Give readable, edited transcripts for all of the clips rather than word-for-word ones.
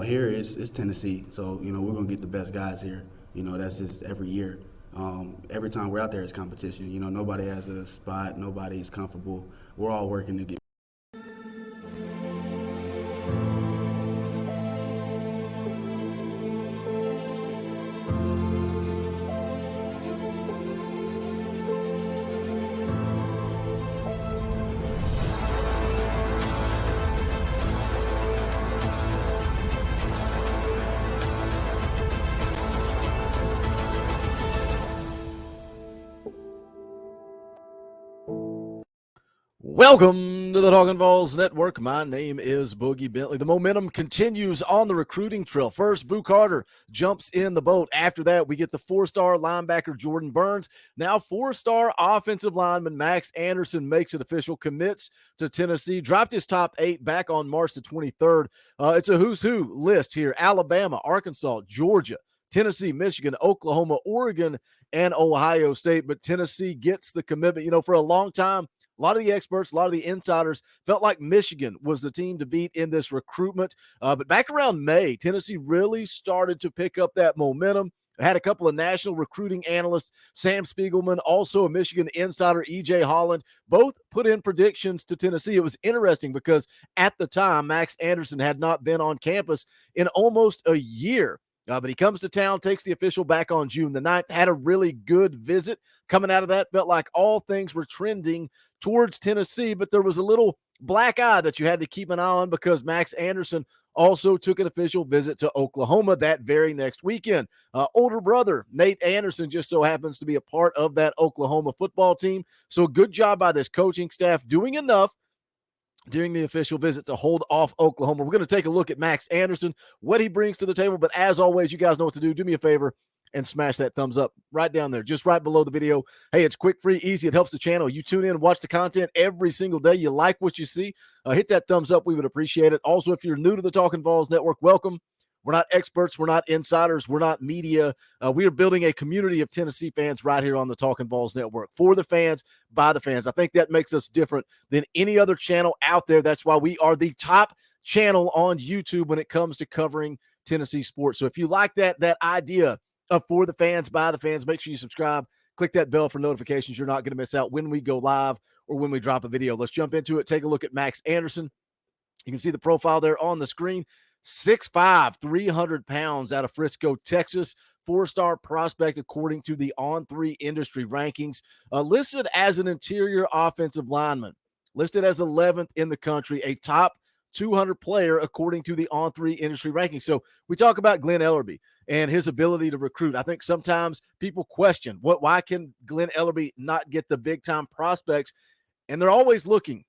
here it's Tennessee, so we're gonna get the best guys here. That's just every year. Every time we're out there, it's competition. Nobody has a spot, nobody's comfortable. We're all working to get. Welcome to the Talkin VAWLS Network. My name is Boogie Bentley. The momentum continues on the recruiting trail. First, Boo Carter jumps in the boat. After that, we get the four-star linebacker Jordan Burns. Now, four-star offensive lineman Max Anderson makes it official, commits to Tennessee, dropped his top 8 back on March the 23rd. It's a who's who list here. Alabama, Arkansas, Georgia, Tennessee, Michigan, Oklahoma, Oregon, and Ohio State. But Tennessee gets the commitment. For a long time, a lot of the experts, a lot of the insiders felt like Michigan was the team to beat in this recruitment. But back around May, Tennessee really started to pick up that momentum. I had a couple of national recruiting analysts, Sam Spiegelman, also a Michigan insider, E.J. Holland, both put in predictions to Tennessee. It was interesting because at the time, Max Anderson had not been on campus in almost a year. But he comes to town, takes the official back on June the 9th, had a really good visit. Coming out of that, felt like all things were trending towards Tennessee, but there was a little black eye that you had to keep an eye on because Max Anderson also took an official visit to Oklahoma that very next weekend. Older brother, Nate Anderson, just so happens to be a part of that Oklahoma football team. So good job by this coaching staff doing enough during the official visit to hold off Oklahoma. We're going to take a look at Max Anderson, what he brings to the table. But as always, you guys know what to do. Do me a favor and smash that thumbs up right down there, just right below the video. Hey, it's quick, free, easy. It helps the channel. You tune in and watch the content every single day. You like what you see. Hit that thumbs up. We would appreciate it. Also, if you're new to the Talkin VAWLS Network, welcome. We're not experts. We're not insiders. We're not media. We are building a community of Tennessee fans right here on the Talkin VAWLS Network. For the fans, by the fans. I think that makes us different than any other channel out there. That's why we are the top channel on YouTube when it comes to covering Tennessee sports. So if you like that idea of for the fans, by the fans, make sure you subscribe. Click that bell for notifications. You're not going to miss out when we go live or when we drop a video. Let's jump into it. Take a look at Max Anderson. You can see the profile there on the screen. 6'5", 300 pounds out of Frisco, Texas. 4-star prospect according to the On3 industry rankings. Listed as an interior offensive lineman. Listed as 11th in the country. A top 200 player according to the On3 industry rankings. So we talk about Glenn Ellerbe and his ability to recruit. I think sometimes people question, why can Glenn Ellerbe not get the big-time prospects? And they're always looking.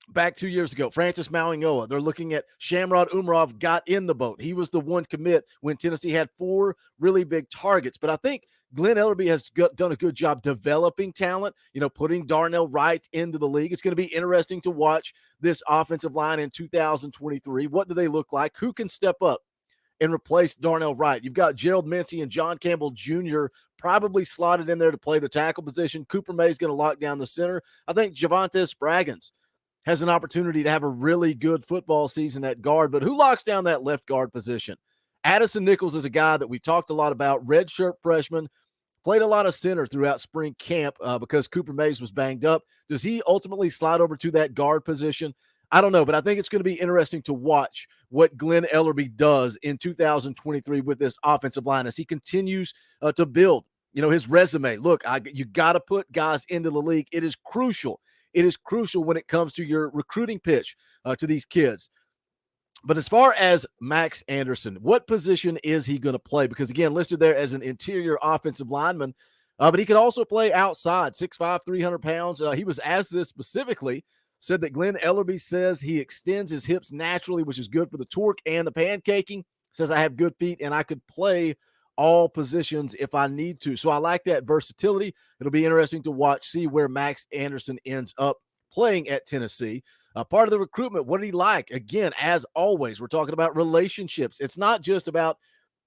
Back 2 years ago, Francis Mauigoa, they're looking at Shamrod Umarov got in the boat. He was the one commit when Tennessee had 4 really big targets. But I think Glenn Ellerbe has done a good job developing talent, putting Darnell Wright into the league. It's going to be interesting to watch this offensive line in 2023. What do they look like? Who can step up and replace Darnell Wright? You've got Gerald Mincy and John Campbell Jr. probably slotted in there to play the tackle position. Cooper May is going to lock down the center. I think Javonte Spraggins has an opportunity to have a really good football season at guard. But who locks down that left guard position? Addison Nichols is a guy that we talked a lot about, redshirt freshman, played a lot of center throughout spring camp because Cooper Mays was banged up. Does he ultimately slide over to that guard position? I don't know, but I think it's going to be interesting to watch what Glenn Ellerbe does in 2023 with this offensive line as he continues to build, his resume. Look, you got to put guys into the league. It is crucial. It is crucial when it comes to your recruiting pitch to these kids. But as far as Max Anderson, what position is he going to play? Because, again, listed there as an interior offensive lineman, but he could also play outside, 6'5", 300 pounds. He was asked this specifically, said that Glenn Ellerbe says he extends his hips naturally, which is good for the torque and the pancaking. Says I have good feet and I could play all positions if I need to. So I like that versatility. It'll be interesting to watch, see where Max Anderson ends up playing at Tennessee. Part of the recruitment, what did he like? Again, as always, we're talking about relationships. It's not just about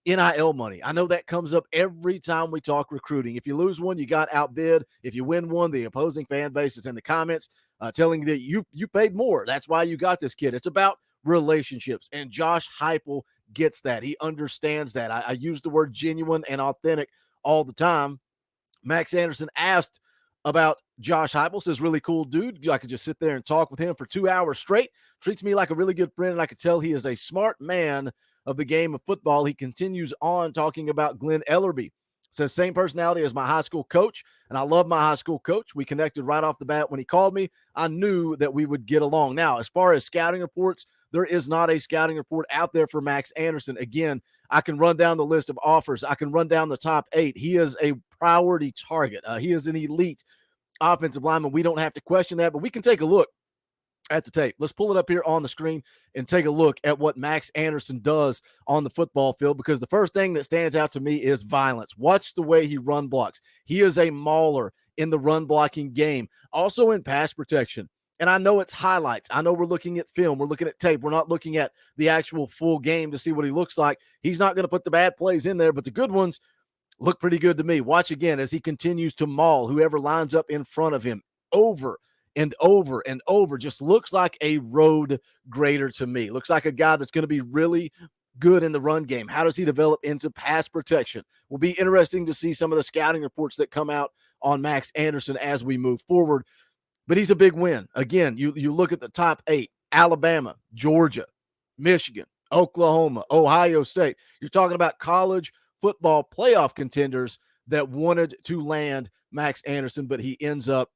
NIL money. I know that comes up every time we talk recruiting. If you lose one, you got outbid. If you win one, the opposing fan base is in the comments telling you that you paid more. That's why you got this kid. It's about relationships. And Josh Heupel gets that. He understands that. I use the word genuine and authentic all the time. Max Anderson asked about Josh Heupel, says really cool dude. I could just sit there and talk with him for 2 hours straight. Treats me like a really good friend, and I could tell he is a smart man of the game of football. He continues on talking about Glenn Ellerbe. Says same personality as my high school coach, and I love my high school coach. We connected right off the bat when he called me. I knew that we would get along. Now, as far as scouting reports, there is not a scouting report out there for Max Anderson. Again, I can run down the list of offers. I can run down the top 8. He is a priority target. He is an elite offensive lineman. We don't have to question that, but we can take a look at the tape. Let's pull it up here on the screen and take a look at what Max Anderson does on the football field, because the first thing that stands out to me is violence. Watch the way he run blocks. He is a mauler in the run blocking game, also in pass protection. And I know it's highlights. I know we're looking at film. We're looking at tape. We're not looking at the actual full game to see what he looks like. He's not going to put the bad plays in there, but the good ones look pretty good to me. Watch again as he continues to maul whoever lines up in front of him over and over and over. Just looks like a road grader to me. Looks like a guy that's going to be really good in the run game. How does he develop into pass protection? Will be interesting to see some of the scouting reports that come out on Max Anderson as we move forward. But he's a big win. Again, you look at the top 8, Alabama, Georgia, Michigan, Oklahoma, Ohio State. You're talking about college football playoff contenders that wanted to land Max Anderson, but he ends up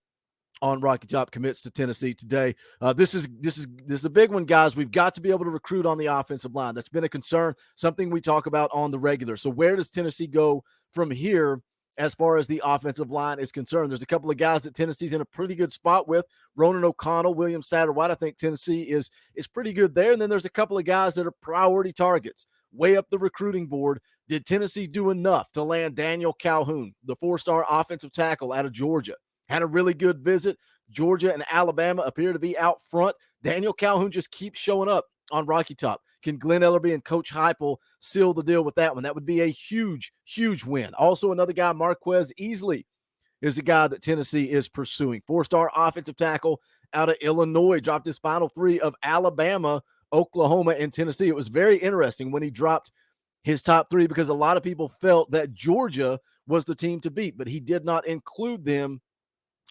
on Rocky Top, commits to Tennessee today. This is a big one, guys. We've got to be able to recruit on the offensive line. That's been a concern, something we talk about on the regular. So where does Tennessee go from here as far as the offensive line is concerned? There's a couple of guys that Tennessee's in a pretty good spot with. Ronan O'Connell, William Satterwhite. I think Tennessee is pretty good there. And then there's a couple of guys that are priority targets way up the recruiting board. Did Tennessee do enough to land Daniel Calhoun, the 4-star offensive tackle out of Georgia? Had a really good visit. Georgia and Alabama appear to be out front. Daniel Calhoun just keeps showing up on Rocky Top. Can Glenn Ellerbe and Coach Heupel seal the deal with that one? That would be a huge, huge win. Also, another guy, Marquez Easley, is a guy that Tennessee is pursuing. 4-star offensive tackle out of Illinois. Dropped his final 3 of Alabama, Oklahoma, and Tennessee. It was very interesting when he dropped his top 3 because a lot of people felt that Georgia was the team to beat, but he did not include them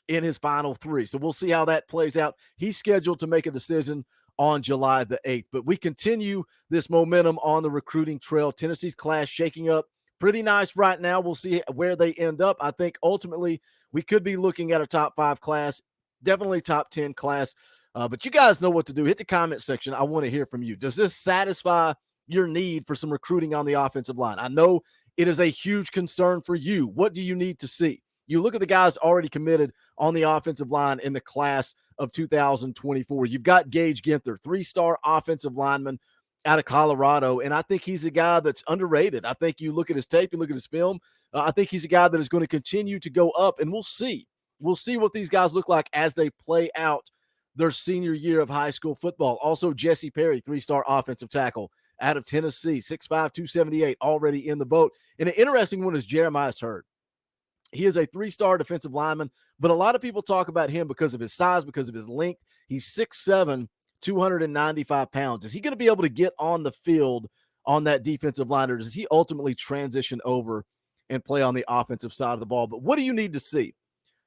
in his final 3. So we'll see how that plays out. He's scheduled to make a decision on July the 8th. But we continue this momentum on the recruiting trail. Tennessee's class shaking up pretty nice right now. We'll see where they end up. I think ultimately we could be looking at a top 5 class, definitely top 10 class. But you guys know what to do. Hit the comment section. I want to hear from you. Does this satisfy your need for some recruiting on the offensive line? I know it is a huge concern for you. What do you need to see? You look at the guys already committed on the offensive line in the class of 2024. You've got Gage Ginther, 3-star offensive lineman out of Colorado, and I think he's a guy that's underrated. I think you look at his tape, you look at his film, I think he's a guy that is going to continue to go up, and we'll see. We'll see what these guys look like as they play out their senior year of high school football. Also, Jesse Perry, 3-star offensive tackle out of Tennessee, 6'5", 278, already in the boat. And an interesting one is Jeremiah Hurd. He is a 3-star defensive lineman, but a lot of people talk about him because of his size, because of his length. He's 6'7", 295 pounds. Is he going to be able to get on the field on that defensive line, or does he ultimately transition over and play on the offensive side of the ball? But what do you need to see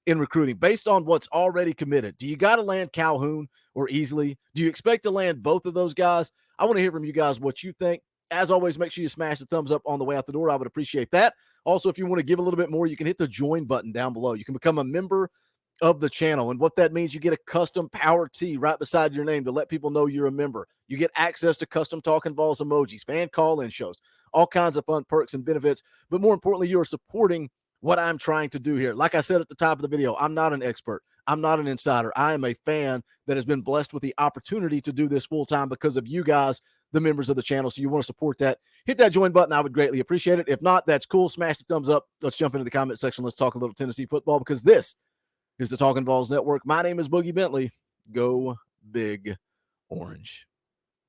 in recruiting based on what's already committed? Do you got to land Calhoun or Easley? Do you expect to land both of those guys? I want to hear from you guys what you think. As always, make sure you smash the thumbs up on the way out the door. I would appreciate that. Also, if you want to give a little bit more, you can hit the join button down below. You can become a member of the channel. And what that means, you get a custom power tee right beside your name to let people know you're a member. You get access to custom Talkin' VAWLS emojis, fan call-in shows, all kinds of fun perks and benefits. But more importantly, you are supporting what I'm trying to do here. Like I said at the top of the video, I'm not an expert. I'm not an insider. I am a fan that has been blessed with the opportunity to do this full-time because of you guys, the members of the channel. So you want to support that, hit that join button. I would greatly appreciate it. If not, that's cool. Smash the thumbs up. Let's jump into the comment section. Let's talk a little Tennessee football because this is the Talkin' VAWLS Network. My name is Boogie Bentley. Go Big Orange.